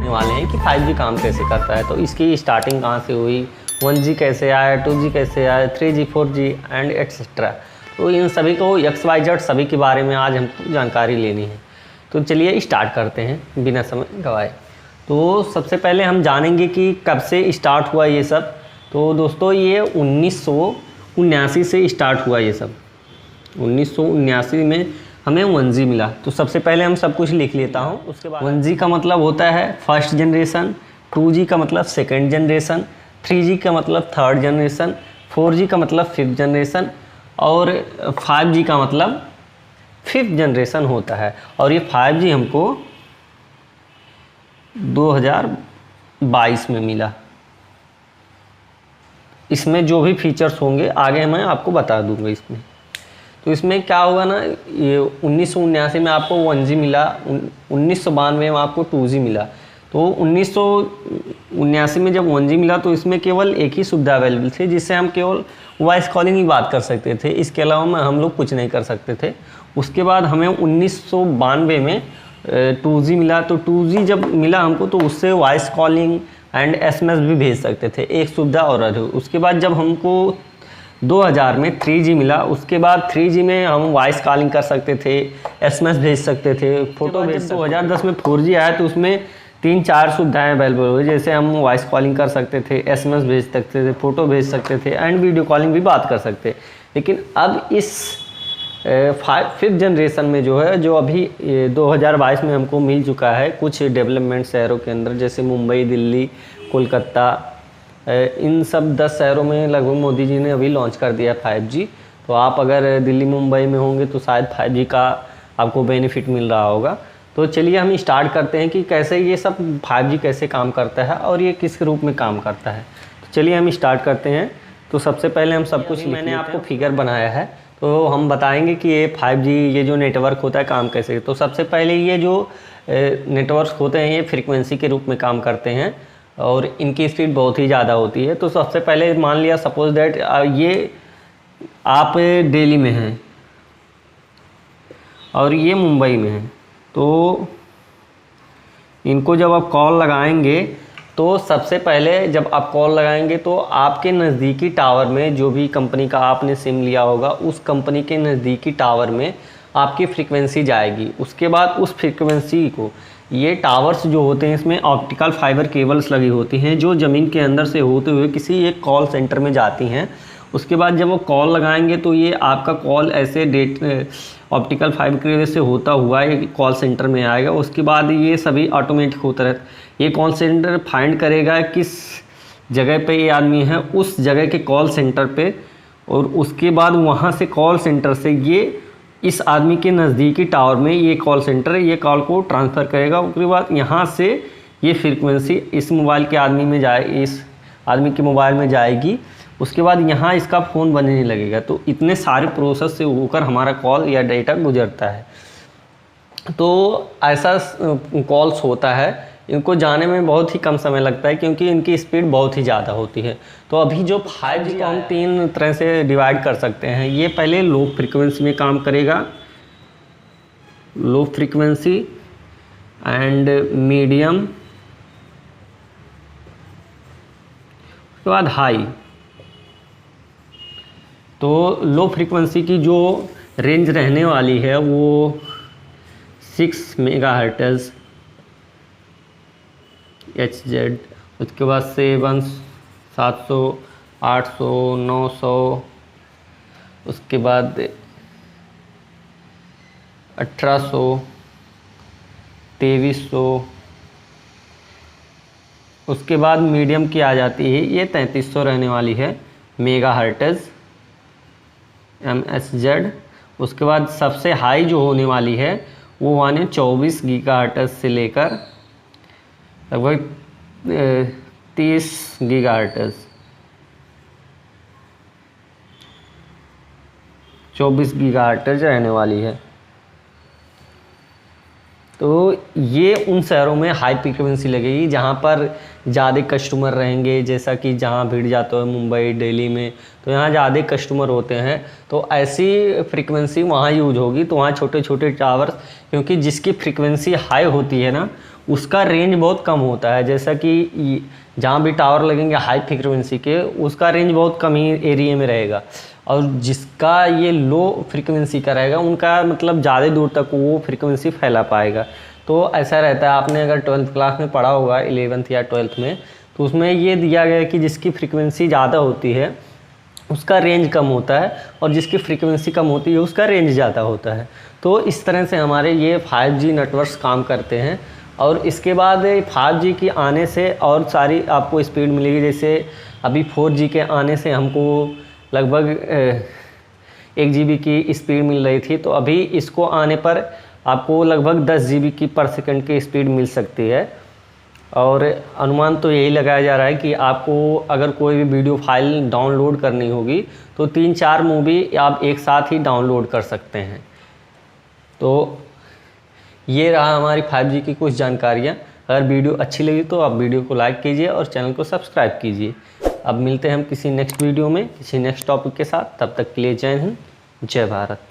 वाले हैं कि 5G काम कैसे करता है। तो इसकी स्टार्टिंग कहाँ से हुई, 1G कैसे आया, 2G कैसे आया, 3G 4G एंड एट्सेट्रा। तो इन सभी को XYZ सभी के बारे में आज हमको जानकारी लेनी है। तो चलिए स्टार्ट करते हैं बिना समय गवाए। तो सबसे पहले हम जानेंगे कि कब से स्टार्ट हुआ ये सब। तो दोस्तों ये 1979 से स्टार्ट हुआ ये सब। 1979 में हमें 1G मिला। तो सबसे पहले हम सब कुछ लिख लेता हूँ। उसके बाद 1G का मतलब होता है फर्स्ट जनरेशन, 2G का मतलब सेकंड जनरेशन, 3G का मतलब थर्ड जनरेशन, 4G का मतलब फिफ्थ जनरेशन और 5G का मतलब फिफ्थ जनरेशन होता है। और ये 5G हमको 2022 में मिला। इसमें जो भी फीचर्स होंगे आगे मैं आपको बता दूंगा इसमें। तो इसमें क्या होगा ना, ये 1979 में आपको 1G मिला, 1992 में आपको 2G मिला। तो 1979 में जब 1G मिला तो इसमें केवल एक ही सुविधा अवेलेबल थी, जिससे हम केवल वॉइस कॉलिंग ही बात कर सकते थे। इसके अलावा हम लोग कुछ नहीं कर सकते थे। उसके बाद हमें 1992 में 2G मिला। तो 2G जब मिला हमको तो उससे वॉइस कॉलिंग एंड SMS भी भेज सकते थे, एक सुविधा और है। उसके बाद जब हमको 2000 में 3G मिला, उसके बाद 3G में हम वॉइस कॉलिंग कर सकते थे, SMS भेज सकते थे, फोटो भेज सकते थे। 2010 में 4G आया तो उसमें 3-4 सुविधाएं अवेलेबल हुई, जैसे हम वॉइस कॉलिंग कर सकते थे, SMS भेज सकते थे, फ़ोटो भेज सकते थे एंड वीडियो कॉलिंग भी बात कर सकते। लेकिन अब इस फिफ्थ जनरेशन में जो है, जो अभी 2022 में हमको मिल चुका है कुछ डेवलपमेंट शहरों के अंदर, जैसे मुंबई, दिल्ली, कोलकाता, इन सब 10 शहरों में लगभग मोदी जी ने अभी लॉन्च कर दिया 5G। तो आप अगर दिल्ली मुंबई में होंगे तो शायद 5G का आपको बेनिफिट मिल रहा होगा। तो चलिए हम स्टार्ट करते हैं कि कैसे ये सब 5G कैसे काम करता है और ये किस रूप में काम करता है। तो चलिए हम स्टार्ट करते हैं। तो सबसे पहले हम सब कुछ मैंने आपको फिगर बनाया है, तो हम बताएंगे कि ये 5G ये जो नेटवर्क होता है काम कैसे। तो सबसे पहले ये जो नेटवर्क होते हैं ये फ्रीक्वेंसी के रूप में काम करते हैं और इनकी स्पीड बहुत ही ज़्यादा होती है। तो सबसे पहले मान लिया सपोज दैट ये आप दिल्ली में हैं और ये मुंबई में है। तो इनको जब आप कॉल लगाएंगे तो सबसे पहले जब आप कॉल लगाएंगे तो आपके नज़दीकी टावर में, जो भी कंपनी का आपने सिम लिया होगा उस कंपनी के नज़दीकी टावर में आपकी फ्रीक्वेंसी जाएगी। उसके बाद उस फ्रीक्वेंसी को, ये टावर्स जो होते हैं इसमें ऑप्टिकल फाइबर केबल्स लगी होती हैं जो ज़मीन के अंदर से होते हुए किसी एक कॉल सेंटर में जाती हैं। उसके बाद जब वो कॉल लगाएंगे तो ये आपका कॉल ऐसे ऑप्टिकल फाइबर केबल से होता हुआ एक कॉल सेंटर में आएगा। उसके बाद ये सभी ऑटोमेटिक होता रहता है। ये कॉल सेंटर फाइंड करेगा किस जगह पे ये आदमी है, उस जगह के कॉल सेंटर पे, और उसके बाद वहाँ से कॉल सेंटर से ये इस आदमी के नज़दीकी टावर में ये कॉल सेंटर ये कॉल को ट्रांसफ़र करेगा। उसके बाद यहाँ से ये फ्रीक्वेंसी इस मोबाइल के आदमी में इस आदमी के मोबाइल में जाएगी। उसके बाद यहाँ इसका फ़ोन बनने लगेगा। तो इतने सारे प्रोसेस से होकर हमारा कॉल या डेटा गुजरता है। तो ऐसा कॉल्स होता है, इनको जाने में बहुत ही कम समय लगता है क्योंकि इनकी स्पीड बहुत ही ज़्यादा होती है। तो अभी जो 5G को हम 3 तरह से डिवाइड कर सकते हैं। ये पहले लो फ्रीक्वेंसी में काम करेगा, लो फ्रीक्वेंसी एंड मीडियम, उसके बाद हाई। तो लो फ्रीक्वेंसी की जो रेंज रहने वाली है वो 6 मेगाहर्ट्ज़ HZ, उसके बाद 700, 700, 800, 900, उसके बाद 1800, 2300, उसके बाद मीडियम की आ जाती है, ये 3300 रहने वाली है मेगाहर्ट्ज़ MSZ। उसके बाद सबसे हाई जो होने वाली है वो माने 24 गीगाहर्ट्ज़ से लेकर लगभग 30 गीगाहर्ट्ज़, 24 गीगाहर्ट्ज़ रहने वाली है। तो ये उन शहरों में हाई फ्रीक्वेंसी लगेगी जहाँ पर ज़्यादा कस्टमर रहेंगे, जैसा कि जहाँ भीड़ जाता है मुंबई, दिल्ली में, तो यहाँ ज़्यादा कस्टमर होते हैं तो ऐसी फ्रीक्वेंसी वहाँ यूज होगी। तो वहाँ छोटे छोटे टावर्स, क्योंकि जिसकी फ्रीक्वेंसी हाई होती है ना उसका रेंज बहुत कम होता है। जैसा कि जहाँ भी टावर लगेंगे हाई फ्रीक्वेंसी के, उसका रेंज बहुत कम ही एरिया में रहेगा, और जिसका ये लो फ्रीक्वेंसी का रहेगा उनका मतलब ज़्यादा दूर तक वो फ्रीक्वेंसी फैला पाएगा। तो ऐसा रहता है, आपने अगर 12th क्लास में पढ़ा होगा 11th या 12th में, तो उसमें ये दिया गया है कि जिसकी फ्रीक्वेंसी ज़्यादा होती है उसका रेंज कम होता है, और जिसकी फ्रीक्वेंसी कम होती है उसका रेंज ज़्यादा होता है। तो इस तरह से हमारे ये 5G नेटवर्क्स काम करते हैं। और इसके बाद 5G की आने से और सारी आपको स्पीड मिलेगी। जैसे अभी 4G के आने से हमको लगभग 1 GB की स्पीड मिल रही थी, तो अभी इसको आने पर आपको लगभग 10 GB की पर सेकंड की स्पीड मिल सकती है। और अनुमान तो यही लगाया जा रहा है कि आपको अगर कोई भी वीडियो फाइल डाउनलोड करनी होगी तो 3-4 मूवी आप एक साथ ही डाउनलोड कर सकते हैं। तो ये रहा हमारी 5G की कुछ जानकारियाँ। अगर वीडियो अच्छी लगी तो आप वीडियो को लाइक कीजिए और चैनल को सब्सक्राइब कीजिए। अब मिलते हैं हम किसी नेक्स्ट वीडियो में किसी नेक्स्ट टॉपिक के साथ। तब तक के लिए जय हिंद, जय भारत।